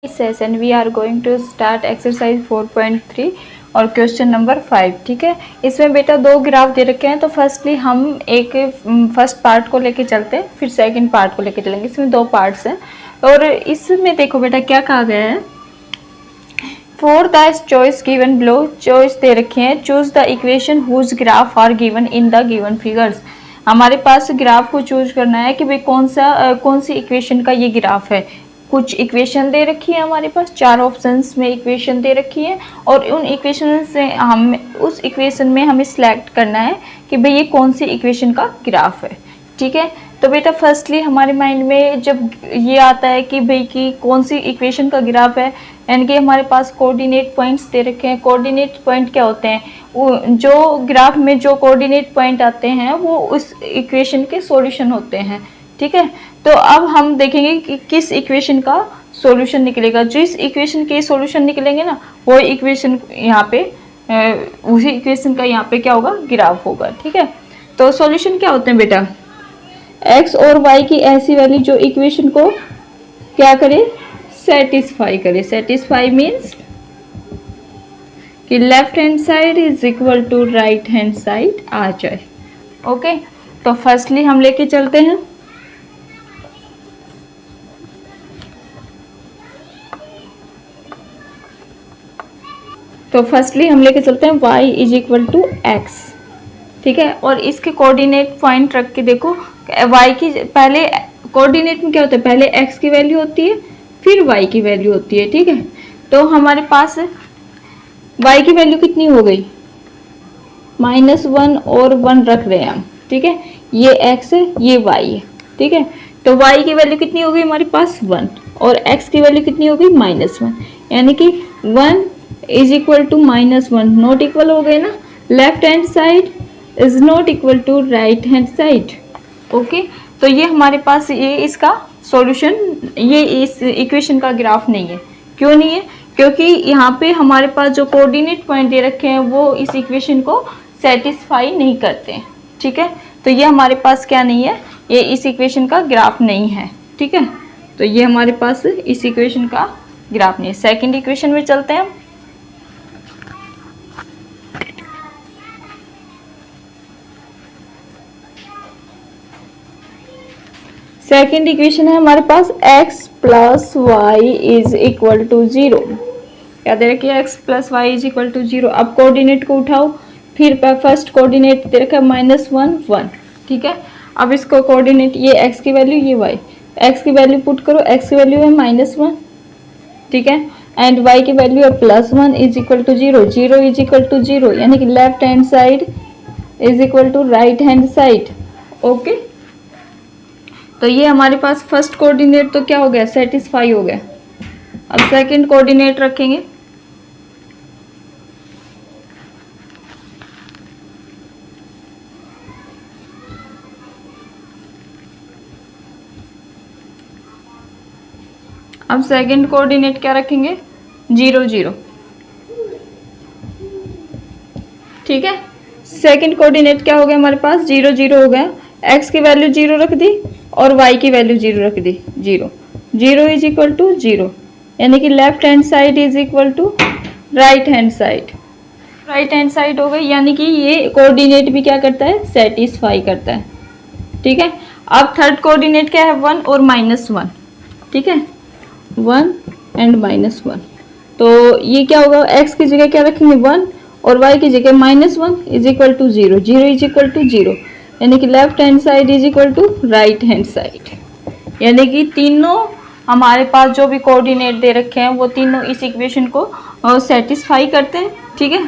Session we are going to start exercise 4.3 और question number 5। ठीक है, इसमें बेटा दो ग्राफ दे रखे हैं, तो फर्स्टली हम एक फर्स्ट पार्ट को लेके चलते हैं, फिर सेकंड पार्ट को लेके चलेंगे। इसमें दो पार्ट्स हैं और इसमें देखो बेटा क्या कहा गया है। For the choice given below, choice दे रखे हैं, choose the equation whose graph are given in the given figures. हमारे पास ग्राफ को चूज करना है कि भाई कौन सी इक्वेशन का ये ग्राफ है। कुछ इक्वेशन दे रखी है हमारे पास, चार ऑप्शंस में इक्वेशन दे रखी है और उन इक्वेशन से हम उस इक्वेशन में हमें सिलेक्ट करना है कि भाई ये कौन सी इक्वेशन का ग्राफ है। ठीक है, तो बेटा फर्स्टली हमारे माइंड में जब ये आता है कि भाई कि कौन सी इक्वेशन का ग्राफ है, यानी कि हमारे पास कोऑर्डिनेट पॉइंट्स दे रखे हैं। कोऑर्डिनेट पॉइंट क्या होते हैं? वो जो ग्राफ में जो कोऑर्डिनेट पॉइंट आते हैं वो उस इक्वेशन के सॉल्यूशन होते हैं। ठीक है, तो अब हम देखेंगे कि किस इक्वेशन का सॉल्यूशन निकलेगा। जिस इक्वेशन के सॉल्यूशन निकलेंगे ना, वो इक्वेशन यहाँ पे उसी इक्वेशन का यहाँ पे क्या होगा, ग्राफ होगा। ठीक है, तो सॉल्यूशन क्या होते हैं बेटा? x और y की ऐसी वैल्यू जो इक्वेशन को क्या करे, सेटिस्फाई करे। सेटिस्फाई मीन्स कि left hand side is equal to right hand side आ जाए। ओके, तो फर्स्टली हम लेके चलते हैं। तो फर्स्टली हम लेके चलते हैं y is equal to X. ठीक है, और इसके कोऑर्डिनेट पॉइंट रख के देखो, y की पहले कोऑर्डिनेट में क्या होता है, पहले x की वैल्यू होती है फिर y की वैल्यू होती है। ठीक है, तो हमारे पास y की वैल्यू कितनी हो गई, -1 और 1 रख रहे हैं हम। ठीक है, ये x है ये y है। ठीक है, तो y की वैल्यू कितनी हो गई हमारे पास 1 और x की वैल्यू कितनी हो गई -1, यानी कि 1 is equal to -1 not equal हो गए ना। Left hand side is not equal to right hand side. Okay, तो ये हमारे पास ये इसका सॉल्यूशन, ये इस इक्वेशन का ग्राफ नहीं है। क्यों नहीं है? क्योंकि यहाँ पे हमारे पास जो कोऑर्डिनेट पॉइंट दे रखे हैं वो इस इक्वेशन को सेटिस्फाई नहीं करते हैं। ठीक है, तो ये हमारे पास क्या नहीं है, ये इस इक्वेशन का ग्राफ नहीं है। ठीक है, तो ये हमारे पास इस इक्वेशन का ग्राफ नहीं है। सेकेंड इक्वेशन में चलते हैं। सेकेंड इक्वेशन है हमारे पास x plus Y is equal to 0। क्या दे रखा है, x plus Y is equal to 0। अब कोऑर्डिनेट को उठाओ, फिर फर्स्ट कोऑर्डिनेट दे रखा है -1 1। ठीक है, अब इसको कोऑर्डिनेट, ये x की वैल्यू ये y, x की वैल्यू पुट करो, x की वैल्यू है -1। ठीक है, एंड y की वैल्यू है +1 is equal to 0, 0 is equal to 0, यानी कि left hand side is equal to right hand side. Okay, तो ये हमारे पास फर्स्ट कोऑर्डिनेट तो क्या हो गया, सेटिस्फाई हो गया। अब सेकंड कोऑर्डिनेट रखेंगे। अब सेकंड कोऑर्डिनेट क्या रखेंगे, 0 0। ठीक है, सेकंड कोऑर्डिनेट क्या हो गया हमारे पास, 0 0 हो गया। x की वैल्यू 0 रख दी और y की वैल्यू 0 रख दी, 0 0 इज इक्वल टू 0, यानी कि left hand side is equal to right hand side. Right hand side हो गई, यानी कि ये कोऑर्डिनेट भी क्या करता है, सेटिस्फाई करता है। ठीक है, अब थर्ड कोऑर्डिनेट क्या है, 1 और -1। ठीक है, 1 एंड -1, तो ये क्या होगा, x की जगह क्या रखेंगे 1 और y की जगह -1 is equal to 0, 0 is equal to 0, यानी कि left hand side is equal to right hand side. यानी कि तीनों हमारे पास जो भी कोऑर्डिनेट दे रखे हैं वो तीनों इस इक्वेशन को सेटिस्फाई करते हैं। ठीक है,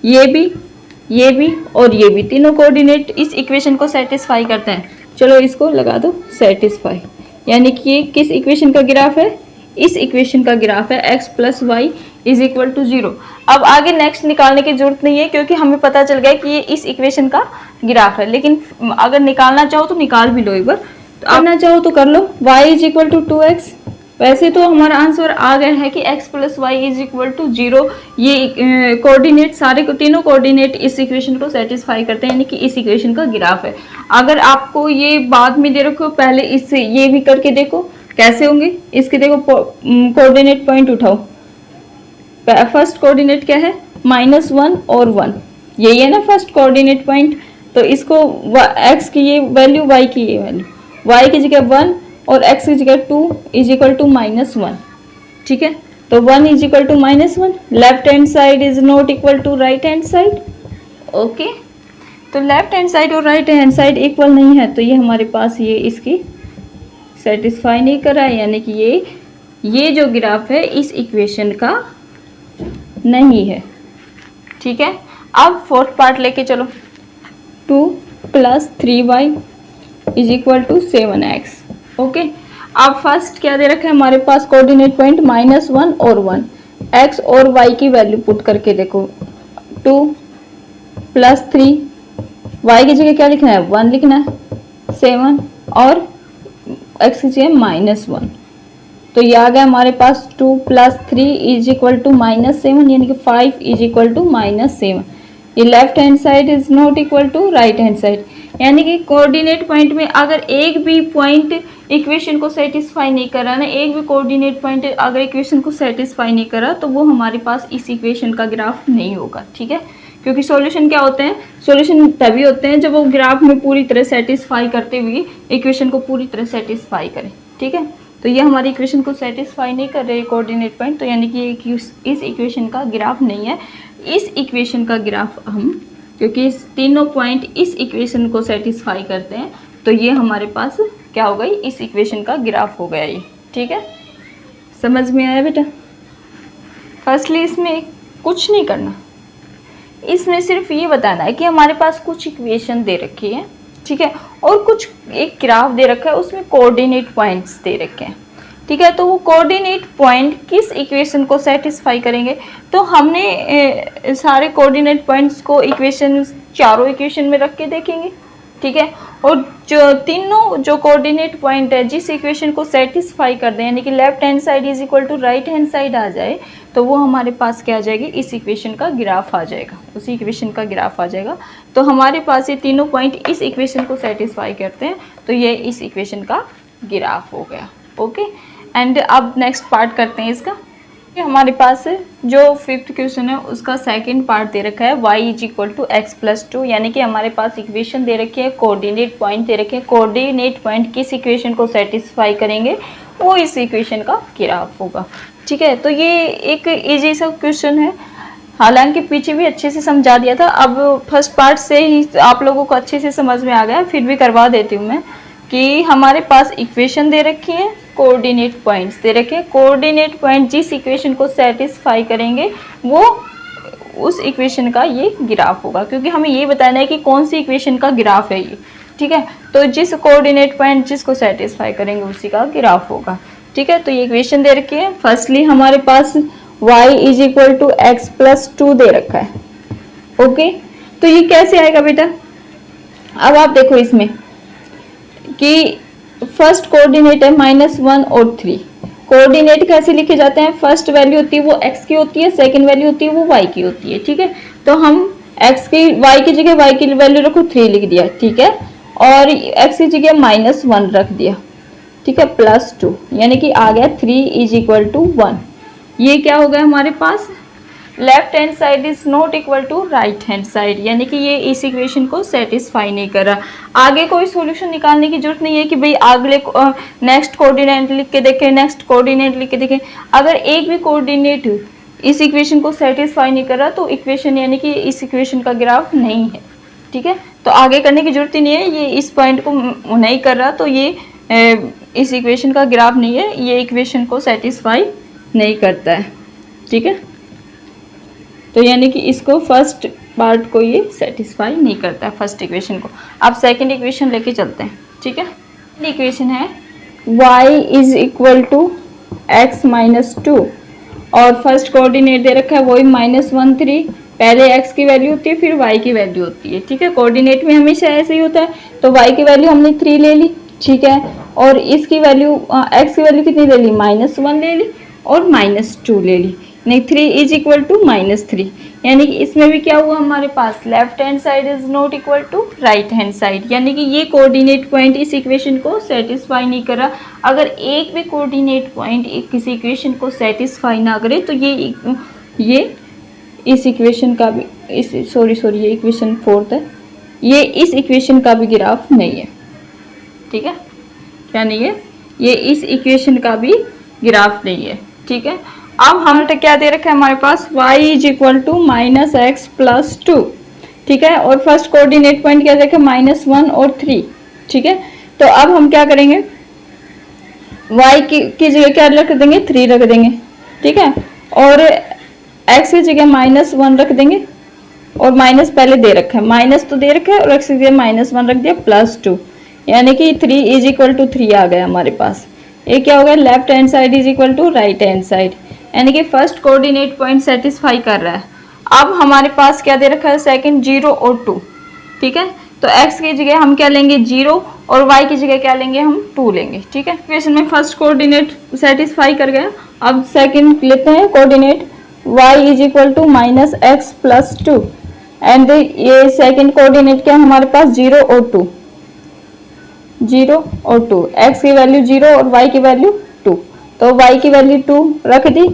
ये भी और ये भी, तीनों कोऑर्डिनेट इस इक्वेशन को सेटिस्फाई करते हैं। चलो इसको लगा दो सेटिस्फाई, यानी कि ये किस इक्वेशन का ग्राफ है, इस इक्वेशन का ग्राफ है x plus Y is equal to 0। अब आगे नेक्स्ट निकालने की जरूरत नहीं है क्योंकि हमें पता चल गया कि ये इस इक्वेशन का ग्राफ है। लेकिन अगर निकालना चाहो तो निकाल भी लो एक बार, तो करना चाहो तो कर लो। y is equal to 2x, वैसे तो हमारा आंसर आ गया है कि x plus Y is equal to 0। ये कोऑर्डिनेट सारे तीनों कोऑर्डिनेट इस इक्वेशन को सेटिस्फाई करते हैं, यानी कि इस इक्वेशन का ग्राफ है। अगर आपको ये बाद में दे रखो, पहले इससे ये भी करके देखो कैसे होंगे इसके, देखो कोऑर्डिनेट पॉइंट उठाओ। फर्स्ट कोऑर्डिनेट क्या है, -1 और 1, यही है ना फर्स्ट कोऑर्डिनेट पॉइंट। तो इसको x की ये वैल्यू, y की ये वैल्यू, y की जगह 1 और x की जगह 2 इज इक्वल टू -1। ठीक है, तो 1 is equal to -1, left hand side is not equal to right hand side. Okay, तो लेफ्ट हैंड साइड और राइट हैंड साइड इक्वल नहीं है, तो ये हमारे पास ये इसकी सेटिस्फाई नहीं कर रहा है, यानी कि ये जो ग्राफ है इस इक्वेशन का नहीं है। ठीक है, अब फोर्थ पार्ट लेके चलो। 2 + 3y is equal to 7x। Okay, अब फर्स्ट क्या दे रखा है हमारे पास, कोऑर्डिनेट पॉइंट -1 और 1, x और y की वैल्यू पुट करके देखो। 2 + 3, y की जगह क्या लिखना है, 1 लिखना है, 7 और x की जगह -1, तो ये आ गया हमारे पास 2 + 3 इज इक्वल टू -7, यानी कि 5 इज इक्वल टू -7। ये left hand side is not equal to right hand side, यानी कि कोऑर्डिनेट पॉइंट में अगर एक भी पॉइंट इक्वेशन को सेटिस्फाई नहीं करा ना, एक भी कोऑर्डिनेट पॉइंट अगर इक्वेशन को सेटिस्फाई नहीं करा, तो वो हमारे पास इस इक्वेशन का ग्राफ नहीं होगा। ठीक है, क्योंकि सॉल्यूशन क्या होते हैं, सॉल्यूशन तभी होते हैं जब वो ग्राफ में पूरी तरह सेटिस्फाई करते हुए इक्वेशन को पूरी तरह सेटिस्फाई करें। ठीक है, तो ये हमारी इक्वेशन को सेटिस्फाई नहीं कर रहे कोऑर्डिनेट पॉइंट, तो यानी कि इस इक्वेशन का ग्राफ नहीं है। इस इक्वेशन का ग्राफ हम, क्योंकि इस तीनों पॉइंट इस इक्वेशन को सेटिस्फाई करते हैं, तो ये हमारे पास क्या हो गई, इस इक्वेशन का ग्राफ हो गया ये। ठीक है, समझ में आया बेटा? फर्स्टली इसमें कुछ नहीं करना, इसमें सिर्फ ये बताना है कि हमारे पास कुछ इक्वेशन दे रखी है, ठीक है, और कुछ एक ग्राफ दे रखा है, उसमें कोऑर्डिनेट पॉइंट्स दे रखे हैं। ठीक है, तो वो कोऑर्डिनेट पॉइंट किस इक्वेशन को सेटिस्फाई करेंगे, तो हमने सारे कोऑर्डिनेट पॉइंट्स को इक्वेशन, चारों इक्वेशन में रख के देखेंगे। ठीक है, और जो तीनों जो कोऑर्डिनेट पॉइंट है जिस इक्वेशन को सेटिस्फाई कर दें, यानी कि left hand side is equal to right hand side आ जाए, तो वो हमारे पास क्या आ जाएगी, इस इक्वेशन का ग्राफ आ जाएगा, उसी इक्वेशन का ग्राफ आ जाएगा। तो हमारे पास ये तीनों पॉइंट इस इक्वेशन को सेटिस्फाई करते हैं, तो ये इस इक्वेशन का ग्राफ हो गया। ओके, एंड अब नेक्स्ट पार्ट करते हैं इसका। हमारे पास जो 5th क्वेश्चन है उसका सेकंड पार्ट दे रखा है, y is equal to x + 2, यानी कि हमारे पास इक्वेशन दे रखी है, कोऑर्डिनेट पॉइंट दे रखे हैं, कोऑर्डिनेट पॉइंट किस इक्वेशन को सेटिस्फाई करेंगे, वो इस इक्वेशन का ग्राफ होगा। ठीक है, तो ये एक इजी सा क्वेश्चन है, हालांकि पीछे भी अच्छे से समझा दिया था, अब फर्स्ट पार्ट से ही आप लोगों को अच्छे से समझ में आ गया, फिर भी करवा देती हूँ मैं कि हमारे पास इक्वेशन दे रखी है, कोऑर्डिनेट पॉइंट्स दे रखे हैं, कोऑर्डिनेट पॉइंट जिस इक्वेशन को सेटिस्फाई करेंगे वो उस इक्वेशन का ये ग्राफ होगा, क्योंकि हमें ये बताना है कि कौन सी इक्वेशन का ग्राफ है ये। ठीक है, तो जिस कोऑर्डिनेट पॉइंट जिसको सेटिस्फाई करेंगे उसी का ग्राफ होगा। ठीक है, तो ये इक्वेशन दे रखी है। फर्स्टली हमारे पास y is equal to x + 2 दे रखा है। ओके, तो ये कैसे आएगा बेटा, अब आप देखो इसमें कि फर्स्ट कोऑर्डिनेट है -1 और 3। कोऑर्डिनेट कैसे लिखे जाते हैं, फर्स्ट वैल्यू होती है वो x की होती है, सेकंड वैल्यू होती है वो y की होती है। ठीक है, तो हम y की जगह y की वैल्यू रखो 3 लिख दिया। ठीक है, और x की जगह -1 रख दिया। ठीक है, +2, यानी कि आ गया 3 इज इक्वल टू 1। ये क्या हो गया हमारे पास, left hand side is not equal to right hand side, यानी कि ये इस इक्वेशन को सेटिस्फाई नहीं कर रहा। आगे कोई सॉल्यूशन निकालने की जरूरत नहीं है कि भाई अगले नेक्स्ट कोऑर्डिनेट लिख के देखें, नेक्स्ट कोऑर्डिनेट लिख के देखें। अगर एक भी कोऑर्डिनेट इस इक्वेशन को सेटिस्फाई नहीं कर रहा, तो इक्वेशन यानी कि इस इक्वेशन का ग्राफ नहीं है। ठीक है, तो आगे करने की जरूरत ही नहीं है, ये इस पॉइंट को नहीं कर रहा, तो ये इस इक्वेशन का ग्राफ नहीं है, ये इक्वेशन को सेटिस्फाई नहीं करता है। ठीक है, तो यानी कि इसको फर्स्ट पार्ट को ये सेटिस्फाई नहीं करता है, फर्स्ट इक्वेशन को। अब सेकंड इक्वेशन लेके चलते हैं। ठीक है, इक्वेशन है y is equal to x - 2, और फर्स्ट कोऑर्डिनेट दे रखा है वही -1 3, पहले x की वैल्यू होती है फिर y की वैल्यू होती है। ठीक है, कोऑर्डिनेट में हमेशा ऐसे ही होता है, तो y की वैल्यू हमने 3 ले ली। ठीक है, और इसकी वैल्यू x की वैल्यू कितनी ले ली, -1 ले ली और -2 ले ली, नहीं 3 इज इक्वल टू -3, यानी कि इसमें भी क्या हुआ हमारे पास, left hand side is not equal to right hand side, यानी कि ये कोऑर्डिनेट पॉइंट इस इक्वेशन को सेटिस्फाई नहीं कर रहा। अगर एक भी कोऑर्डिनेट पॉइंट किसी इक्वेशन को सेटिस्फाई ना करे तो ये इस इक्वेशन का भी ये इक्वेशन 4 है, ये इस इक्वेशन का भी ग्राफ नहीं है। ठीक है, क्या नहीं है, ये इस इक्वेशन का भी ग्राफ नहीं है। ठीक है, अब हम क्या दे रखा है हमारे पास, y is equal to -x+2। ठीक है, और फर्स्ट कोऑर्डिनेट पॉइंट क्या देखा, -1 और 3। ठीक है, तो अब हम क्या करेंगे, y की जगह क्या रख देंगे, 3 रख देंगे। ठीक है, और x की जगह -1 रख देंगे, और माइनस पहले दे रखा है, माइनस तो दे रखा है, और x की जगह -1 रख दिया, +2, यानी कि 3 इज इक्वल टू 3 आ गया हमारे पास। ये क्या हो गया, left hand side is equal to right hand side, यानी कि फर्स्ट कोऑर्डिनेट पॉइंट सेटिस्फाई कर रहा है। अब हमारे पास क्या दे रखा है, सेकंड 0 और 2। ठीक है, तो x की जगह हम क्या लेंगे 0, और y की जगह क्या लेंगे, हम 2 लेंगे। ठीक है, इक्वेशन में फर्स्ट कोऑर्डिनेट सेटिस्फाई कर गया। अब सेकंड लेते हैं coordinate, y is equal to -x+2, and ये सेकंड कोऑर्डिनेट क्या हमारे पास, 0 और 2, 0 और 2, x की वैल्यू 0 और y की वैल्यू 2, तो y की वैल्यू 2 रख दी,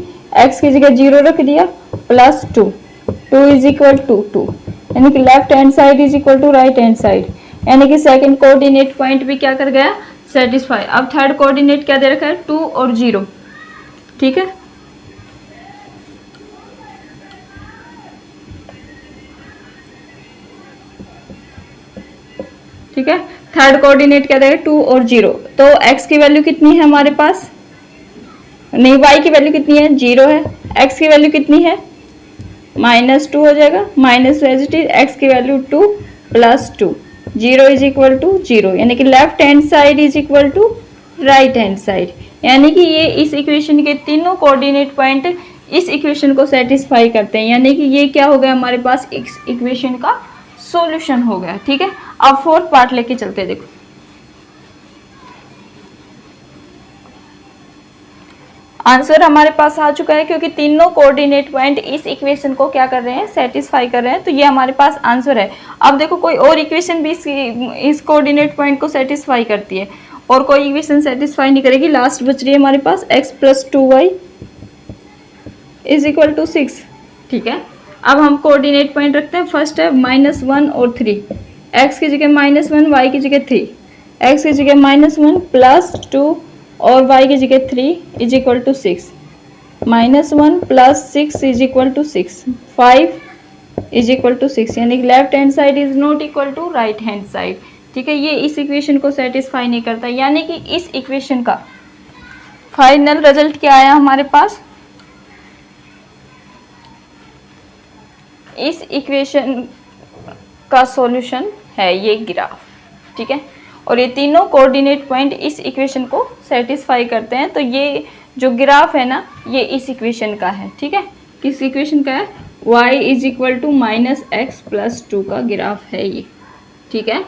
x की जगह 0 रख दिया, +2, 2 इज इक्वल टू 2, यानी कि left hand side is equal to right hand side, यानी कि सेकंड कोऑर्डिनेट पॉइंट भी क्या कर गया, सेटिस्फाई। अब थर्ड कोऑर्डिनेट क्या दे रखा है, 2 और 0। ठीक है, ठीक है, थर्ड कोऑर्डिनेट क्या देगा, 2 और 0, तो x की वैल्यू कितनी है हमारे पास, नहीं y की वैल्यू कितनी है, 0 है, x की वैल्यू कितनी है, -2 हो जाएगा, माइनस x की वैल्यू 2 +2, 0 इज इक्वल टू 0, यानी कि left hand side is equal to right hand side, यानी कि ये इस इक्वेशन के तीनों कोऑर्डिनेट पॉइंट इस इक्वेशन को सेटिस्फाई करते हैं, यानी कि ये क्या हो गया हमारे पास, इस इक्वेशन का सॉल्यूशन हो गया। ठीक है, अब फोर्थ पार्ट लेके चलते हैं। देखो आंसर हमारे पास आ चुका है, क्योंकि तीनों कोऑर्डिनेट पॉइंट इस इक्वेशन को क्या कर रहे हैं, सेटिस्फाई कर रहे हैं, तो ये हमारे पास आंसर है। अब देखो कोई और इक्वेशन भी इस कोऑर्डिनेट पॉइंट को सेटिस्फाई करती है, और कोई इक्वेशन सेटिस्फाई नहीं करेगी। लास्ट बच रही है हमारे पास x+2y इज इक्वल टू 6। ठीक है, अब हम कोऑर्डिनेट पॉइंट रखते हैं। फर्स्ट है -1 और 3, x की जगह -1, y की जगह 3, x की जगह -1 +2 और y की जगह 3 is equal to 6, -1 + 6 is equal to 6, 5 is equal to 6, यानी कि left hand side is not equal to right hand side. ठीक है, ये इस इक्वेशन को सेटिस्फाई नहीं करता, यानी कि इस इक्वेशन का फाइनल रिजल्ट क्या आया हमारे पास, इस इक्वेशन का सॉल्यूशन है ये ग्राफ। ठीक है, और ये तीनों कोऑर्डिनेट पॉइंट इस इक्वेशन को सेटिस्फाई करते हैं, तो ये जो ग्राफ है ना, ये इस इक्वेशन का है। ठीक है, किस इक्वेशन का है, y is equal to -x+2 का ग्राफ है ये। ठीक है,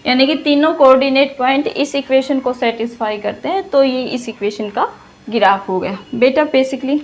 यानी कि तीनों कोऑर्डिनेट पॉइंट इस इक्वेशन को सेटिस्फाई करते हैं, तो ये इस इक्वेशन का ग्राफ हो गया। बेटा बेसिकली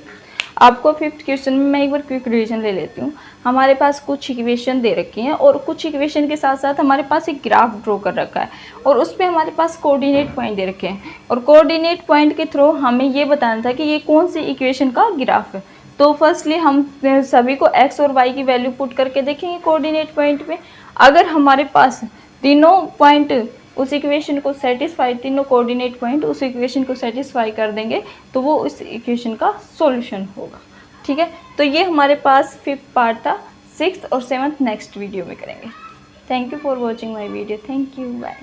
आपको फिफ्थ क्वेश्चन में मैं एक बार क्विक रिवीजन ले लेती हूँ। हमारे पास कुछ इक्वेशन दे रखी हैं, और कुछ इक्वेशन के साथ साथ हमारे पास एक ग्राफ ड्रॉ कर रखा है, और उस पर हमारे पास कोऑर्डिनेट पॉइंट दे रखे हैं, और कोऑर्डिनेट पॉइंट के थ्रू हमें ये बताना था कि ये कौन सी इक्वेशन का ग्राफ है। तो फर्स्टली हम सभी को x और y की वैल्यू पुट करके देखेंगे कोऑर्डिनेट पॉइंट पे। अगर हमारे पास तीनों पॉइंट उस इक्वेशन को सेटिस्फाई, तीनों कोऑर्डिनेट पॉइंट उस इक्वेशन को सेटिस्फाई कर देंगे, तो वो उस इक्वेशन का सॉल्यूशन होगा। ठीक है, तो ये हमारे पास फिफ्थ पार्ट था। सिक्स्थ और सेवन्थ नेक्स्ट वीडियो में करेंगे। Thank you for watching my video. Thank you, bye.